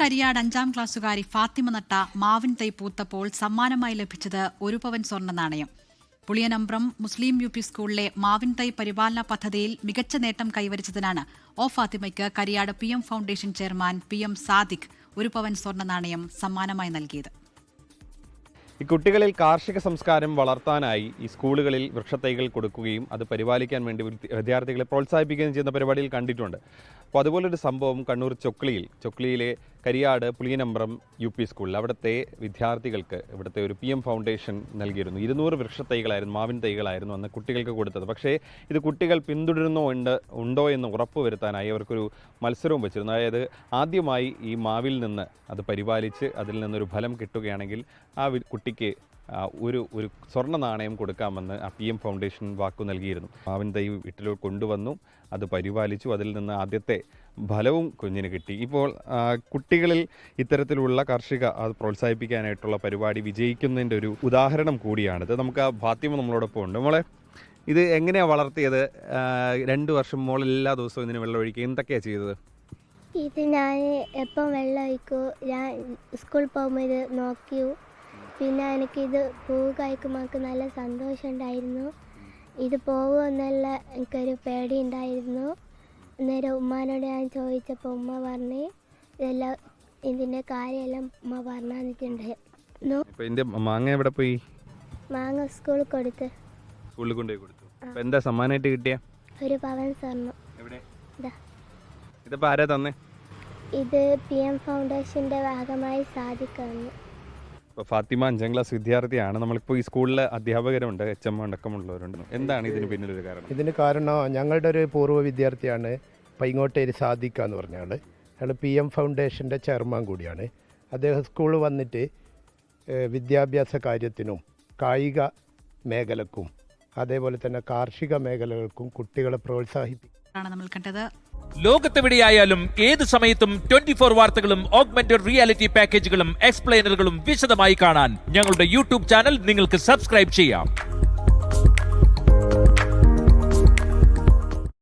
കരിയാട് 5ാം ക്ലാസ്സുകാരി ഫാത്തിമ നട്ട മാവിൻ തൈ പൂത്തപ്പോൾ സമ്മാനമായി ലഭിച്ചത് 1 പവൻ സ്വർണ്ണ നാണയം. പുളിയനമ്പ്രം മുസ്ലിം യു പി സ്കൂളിലെ മാവിൻ തൈ പരിപാലന പദ്ധതിയിൽ മികച്ച നേട്ടം കൈവരിച്ചതിനാണ് ഫാത്തിമയ്ക്ക് Kariyad PM foundation chairman PM Sadiq 1 പവൻ സ്വർണ്ണ നാണയം സമ്മാനമായി നൽകിയത്. ഈ കുട്ടികളിൽ കാർഷിക സംസ്കാരം വളർത്താനായി ഈ സ്കൂളുകളിൽ വൃക്ഷത്തൈകൾ കൊടുക്കുകയും അത് പരിപാലിക്കാൻ വേണ്ടി വിദ്യാർത്ഥികളെ പ്രോത്സാഹിപ്പിക്കുകയും ചെയ്യുന്ന പരിപാടിയിൽ കണ്ടിട്ടുണ്ട്. അപ്പോൾ അതുപോലൊരു സംഭവം കണ്ണൂർ ചൊക്ലിയിലെ കരിയാട് പുളിയനമ്പ്രം UP സ്കൂളിൽ അവിടുത്തെ വിദ്യാർത്ഥികൾക്ക് ഇവിടുത്തെ ഒരു PM ഫൗണ്ടേഷൻ നൽകിയിരുന്നു. 200 വൃക്ഷത്തൈകളായിരുന്നു, മാവിൻ തൈകളായിരുന്നു അന്ന് കുട്ടികൾക്ക് കൊടുത്തത്. പക്ഷേ ഇത് കുട്ടികൾ ഉണ്ടോ എന്ന് ഉറപ്പുവരുത്താനായി അവർക്കൊരു മത്സരവും വെച്ചിരുന്നു. അതായത് ആദ്യമായി ഈ മാവിൽ നിന്ന് അത് പരിപാലിച്ച് അതിൽ നിന്നൊരു ഫലം കിട്ടുകയാണെങ്കിൽ ആ കുട്ടിക്ക് ഒരു സ്വർണ്ണ നാണയം കൊടുക്കാമെന്ന് ആ PM ഫൗണ്ടേഷൻ വാക്കു നൽകിയിരുന്നു. മാവിൻ തൈ വീട്ടിൽ കൊണ്ടുവന്നു, അത് പരിപാലിച്ചു, അതിൽ നിന്ന് ആദ്യത്തെ ഫലവും കുഞ്ഞിന് കിട്ടി. ഇപ്പോൾ കുട്ടികളിൽ ഇത്തരത്തിലുള്ള കാർഷിക അത് പ്രോത്സാഹിപ്പിക്കാനായിട്ടുള്ള പരിപാടി വിജയിക്കുന്നതിൻ്റെ ഒരു ഉദാഹരണം കൂടിയാണിത്. നമുക്ക് ആ ഫാത്തിമ നമ്മളോടൊപ്പം ഉണ്ട്. നമ്മളെ ഇത് എങ്ങനെയാണ് വളർത്തിയത്? 2 വർഷം മോൾ എല്ലാ ദിവസവും ഇതിന് വെള്ളം ഒഴിക്കുക, എന്തൊക്കെയാണ് ചെയ്തത്? ഇത് ഞാൻ എപ്പം വെള്ളം ഒഴിക്കൂ, ഞാൻ സ്കൂളിൽ പോകുമ്പോൾ ഇത് നോക്കിയു. പിന്നെ എനിക്കിത് പൂ കഴിക്കുമ്പോൾ നല്ല സന്തോഷം ഉണ്ടായിരുന്നു. ഇത് പോകുമെന്നുള്ള എനിക്കൊരു പേടി ഉണ്ടായിരുന്നു. അന്നേരം ഉമ്മാനോട് ഞാൻ ചോദിച്ചപ്പോൾ ഉമ്മ പറഞ്ഞ് ഇതെല്ലാം ഇതിൻ്റെ കാര്യമെല്ലാം ഉമ്മ പറഞ്ഞു തന്നിട്ടുണ്ട്. മാങ്ങ എവിടെ പോയി? മാങ്ങ സ്കൂളിൽ കൊടുത്ത്. സ്കൂളിൽ കൊണ്ടുപോയി കൊടുത്തു. എന്താ സമ്മാനമായിട്ട് കിട്ടിയ? 1 പവൻ സ്വർണ്ണം. ഇതിപ്പോൾ ആരാ തന്നെ? ഇത് PM ഫൗണ്ടേഷൻ്റെ ഭാഗമായി സാധിക്കുന്നു. ഇപ്പോൾ ഫാത്തിമ 5ാം ക്ലാസ് വിദ്യാർത്ഥിയാണ്. നമ്മളിപ്പോൾ ഈ സ്കൂളിലെ അധ്യാപകരുണ്ട്, HM അടക്കമുള്ളവരുണ്ട്. എന്താണ് ഇതിന് പിന്നിലൊരു കാരണം? ഇതിന് കാരണം ഞങ്ങളുടെ ഒരു പൂർവ്വ വിദ്യാർത്ഥിയാണ് പൈങ്ങോട്ടേരി സാദിഖ് എന്ന് പറഞ്ഞ ആൾ. അയാൾ PM ഫൗണ്ടേഷൻ്റെ ചെയർമാൻ കൂടിയാണ്. അദ്ദേഹം സ്കൂളിൽ വന്നിട്ട് വിദ്യാഭ്യാസ കാര്യത്തിനും കായിക മേഖലക്കും അതേപോലെ തന്നെ കാർഷിക മേഖലകൾക്കും കുട്ടികളെ പ്രോത്സാഹിപ്പിക്കും. നമ്മൾ കണ്ടത്. ലോകത്തെവിടെയായാലും ഏത് സമയത്തും 24 വാർത്തകളും ഓഗ്മെന്റഡ് റിയാലിറ്റി പാക്കേജുകളും എക്സ്പ്ലെയിനറുകളും വിശദമായി കാണാൻ ഞങ്ങളുടെ YouTube ചാനൽ നിങ്ങൾക്ക് സബ്സ്ക്രൈബ് ചെയ്യാം.